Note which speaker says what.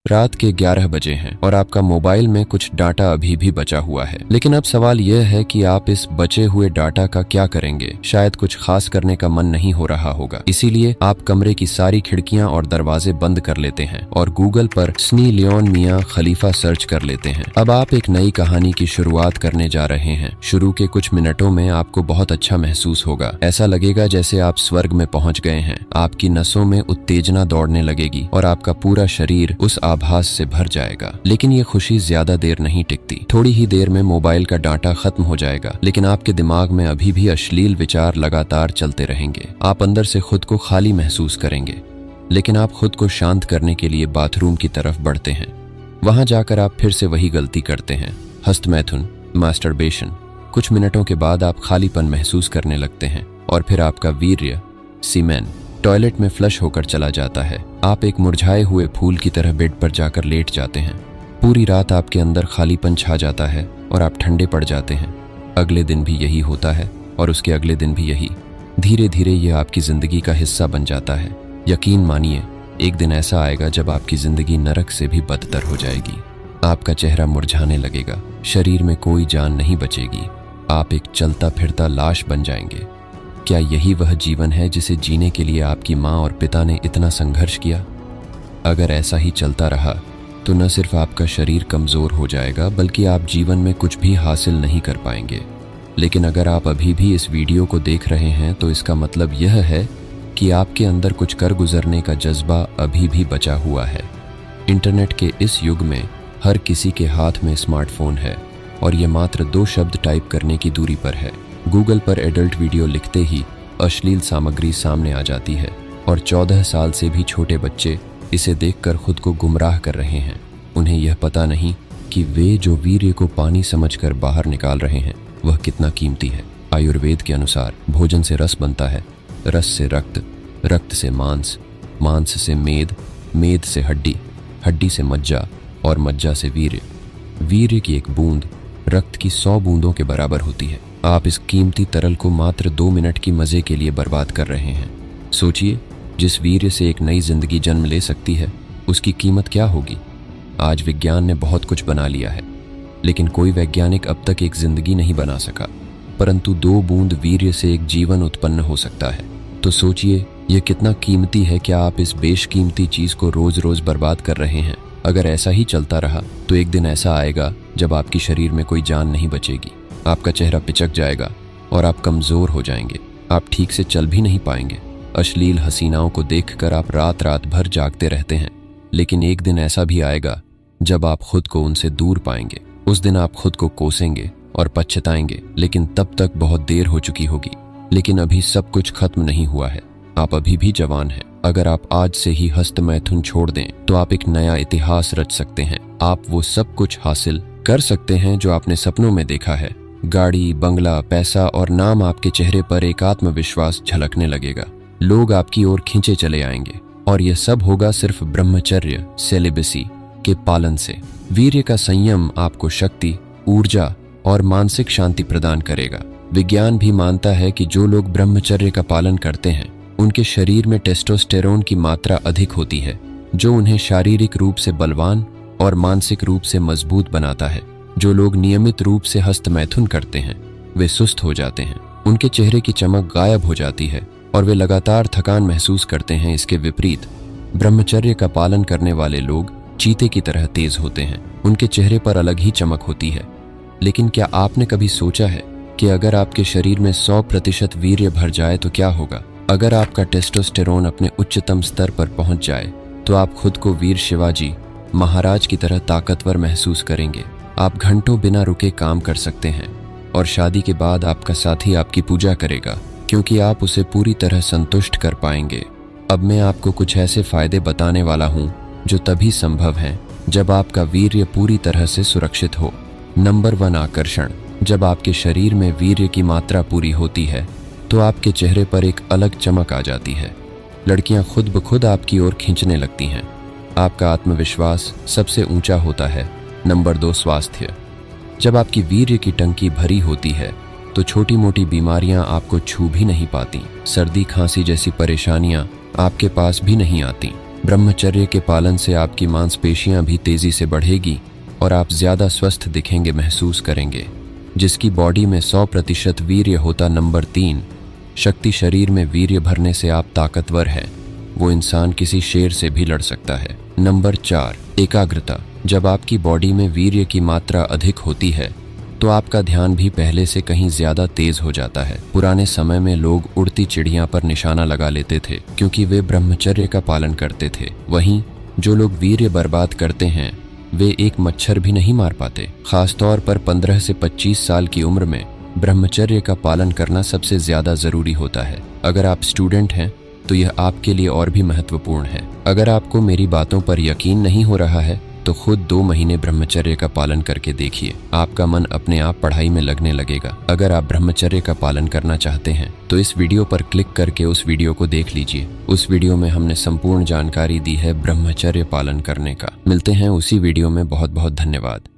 Speaker 1: रात के 11 बजे हैं और आपका मोबाइल में कुछ डाटा अभी भी बचा हुआ है। लेकिन अब सवाल यह है कि आप इस बचे हुए डाटा का क्या करेंगे। शायद कुछ खास करने का मन नहीं हो रहा होगा, इसीलिए आप कमरे की सारी खिड़कियां और दरवाजे बंद कर लेते हैं और गूगल पर स्नी लियोन मियां खलीफा सर्च कर लेते हैं। अब आप एक नई कहानी की शुरुआत करने जा रहे हैं। शुरू के कुछ मिनटों में आपको बहुत अच्छा महसूस होगा। ऐसा लगेगा जैसे आप स्वर्ग में पहुंच गए हैं। आपकी नसों में उत्तेजना दौड़ने लगेगी और आपका पूरा शरीर उस आभास से भर जाएगा। लेकिन ये खुशी ज्यादा देर नहीं टिकती। थोड़ी ही देर में मोबाइल का डाटा खत्म हो जाएगा, लेकिन आपके दिमाग में अभी भी अश्लील विचार लगातार चलते रहेंगे। आप अंदर से खुद को खाली महसूस करेंगे, लेकिन आप खुद को शांत करने के लिए बाथरूम की तरफ बढ़ते हैं। वहां जाकर आप फिर से वही गलती करते हैं, हस्तमैथुन, मास्टरबेशन। कुछ मिनटों के बाद आप खालीपन महसूस करने लगते हैं और फिर आपका वीर्य, सीमेन, टॉयलेट में फ्लश होकर चला जाता है। आप एक मुरझाए हुए फूल की तरह बेड पर जाकर लेट जाते हैं। पूरी रात आपके अंदर खालीपन छा जाता है और आप ठंडे पड़ जाते हैं। अगले दिन भी यही होता है और उसके अगले दिन भी यही। धीरे धीरे यह आपकी जिंदगी का हिस्सा बन जाता है। यकीन मानिए, एक दिन ऐसा आएगा जब आपकी जिंदगी नरक से भी बदतर हो जाएगी। आपका चेहरा मुरझाने लगेगा, शरीर में कोई जान नहीं बचेगी। आप एक चलता फिरता लाश बन जाएंगे। क्या यही वह जीवन है जिसे जीने के लिए आपकी माँ और पिता ने इतना संघर्ष किया? अगर ऐसा ही चलता रहा तो न सिर्फ आपका शरीर कमजोर हो जाएगा, बल्कि आप जीवन में कुछ भी हासिल नहीं कर पाएंगे। लेकिन अगर आप अभी भी इस वीडियो को देख रहे हैं तो इसका मतलब यह है कि आपके अंदर कुछ कर गुजरने का जज्बा अभी भी बचा हुआ है। इंटरनेट के इस युग में हर किसी के हाथ में स्मार्टफोन है और ये मात्र 2 शब्द टाइप करने की दूरी पर है। गूगल पर एडल्ट वीडियो लिखते ही अश्लील सामग्री सामने आ जाती है और 14 साल से भी छोटे बच्चे इसे देखकर खुद को गुमराह कर रहे हैं। उन्हें यह पता नहीं कि वे जो वीर्य को पानी समझकर बाहर निकाल रहे हैं वह कितना कीमती है। आयुर्वेद के अनुसार भोजन से रस बनता है, रस से रक्त, रक्त से मांस, मांस से मेद, मेद से हड्डी, हड्डी से मज्जा और मज्जा से वीर्य। वीर्य की एक बूंद रक्त की 100 बूंदों के बराबर होती है। आप इस कीमती तरल को मात्र 2 मिनट की मजे के लिए बर्बाद कर रहे हैं। सोचिए, जिस वीर्य से एक नई जिंदगी जन्म ले सकती है उसकी कीमत क्या होगी। आज विज्ञान ने बहुत कुछ बना लिया है, लेकिन कोई वैज्ञानिक अब तक एक जिंदगी नहीं बना सका, परंतु 2 बूंद वीर्य से एक जीवन उत्पन्न हो सकता है। तो सोचिए यह कितना कीमती है। क्या आप इस बेशकीमती चीज को रोज रोज बर्बाद कर रहे हैं? अगर ऐसा ही चलता रहा तो एक दिन ऐसा आएगा जब आपकी शरीर में कोई जान नहीं बचेगी। आपका चेहरा पिचक जाएगा और आप कमजोर हो जाएंगे। आप ठीक से चल भी नहीं पाएंगे। अश्लील हसीनाओं को देखकर आप रात रात भर जागते रहते हैं, लेकिन एक दिन ऐसा भी आएगा जब आप खुद को उनसे दूर पाएंगे। उस दिन आप खुद को कोसेंगे और पछताएंगे, लेकिन तब तक बहुत देर हो चुकी होगी। लेकिन अभी सब कुछ खत्म नहीं हुआ है। आप अभी भी जवान हैं। अगर आप आज से ही हस्तमैथुन छोड़ दें तो आप एक नया इतिहास रच सकते हैं। आप वो सब कुछ हासिल कर सकते हैं जो आपने सपनों में देखा है। गाड़ी, बंगला, पैसा और नाम। आपके चेहरे पर एक आत्मविश्वास झलकने लगेगा। लोग आपकी ओर खींचे चले आएंगे और यह सब होगा सिर्फ ब्रह्मचर्य, सेलिबसी के पालन से। वीर्य का संयम आपको शक्ति, ऊर्जा और मानसिक शांति प्रदान करेगा। विज्ञान भी मानता है कि जो लोग ब्रह्मचर्य का पालन करते हैं उनके शरीर में टेस्टोस्टेरोन की मात्रा अधिक होती है, जो उन्हें शारीरिक रूप से बलवान और मानसिक रूप से मजबूत बनाता है। जो लोग नियमित रूप से हस्तमैथुन करते हैं वे सुस्त हो जाते हैं, उनके चेहरे की चमक गायब हो जाती है और वे लगातार थकान महसूस करते हैं। इसके विपरीत ब्रह्मचर्य का पालन करने वाले लोग चीते की तरह तेज होते हैं। उनके चेहरे पर अलग ही चमक होती है। लेकिन क्या आपने कभी सोचा है कि अगर आपके शरीर में 100% वीर्य भर जाए तो क्या होगा? अगर आपका टेस्टोस्टेरोन अपने उच्चतम स्तर पर पहुंच जाए तो आप खुद को वीर शिवाजी महाराज की तरह ताकतवर महसूस करेंगे। आप घंटों बिना रुके काम कर सकते हैं और शादी के बाद आपका साथी आपकी पूजा करेगा, क्योंकि आप उसे पूरी तरह संतुष्ट कर पाएंगे। अब मैं आपको कुछ ऐसे फायदे बताने वाला हूं जो तभी संभव हैं जब आपका वीर्य पूरी तरह से सुरक्षित हो। नंबर 1, आकर्षण। जब आपके शरीर में वीर्य की मात्रा पूरी होती है तो आपके चेहरे पर एक अलग चमक आ जाती है। लड़कियां खुद ब खुद आपकी ओर खींचने लगती हैं। आपका आत्मविश्वास सबसे ऊंचा होता है। नंबर 2, स्वास्थ्य। जब आपकी वीर्य की टंकी भरी होती है तो छोटी मोटी बीमारियां आपको छू भी नहीं पाती। सर्दी, खांसी जैसी परेशानियां आपके पास भी नहीं आती। ब्रह्मचर्य के पालन से आपकी मांसपेशियां भी तेजी से बढ़ेगी और आप ज्यादा स्वस्थ दिखेंगे, महसूस करेंगे। जिसकी बॉडी में 100% वीर्य होता। नंबर 3, शक्ति। शरीर में वीर्य भरने से आप ताकतवर हैं। वो इंसान किसी शेर से भी लड़ सकता है। नंबर 4, एकाग्रता। जब आपकी बॉडी में वीर्य की मात्रा अधिक होती है तो आपका ध्यान भी पहले से कहीं ज्यादा तेज हो जाता है। पुराने समय में लोग उड़ती चिड़िया पर निशाना लगा लेते थे क्योंकि वे ब्रह्मचर्य का पालन करते थे। वहीं जो लोग वीर्य बर्बाद करते हैं वे एक मच्छर भी नहीं मार पाते। खासतौर पर 15 से 25 साल की उम्र में ब्रह्मचर्य का पालन करना सबसे ज्यादा जरूरी होता है। अगर आप स्टूडेंट हैं तो यह आपके लिए और भी महत्वपूर्ण है। अगर आपको मेरी बातों पर यकीन नहीं हो रहा है तो खुद 2 महीने ब्रह्मचर्य का पालन करके देखिए, आपका मन अपने आप पढ़ाई में लगने लगेगा। अगर आप ब्रह्मचर्य का पालन करना चाहते हैं तो इस वीडियो पर क्लिक करके उस वीडियो को देख लीजिए। उस वीडियो में हमने संपूर्ण जानकारी दी है ब्रह्मचर्य पालन करने का। मिलते हैं उसी वीडियो में। बहुत बहुत धन्यवाद।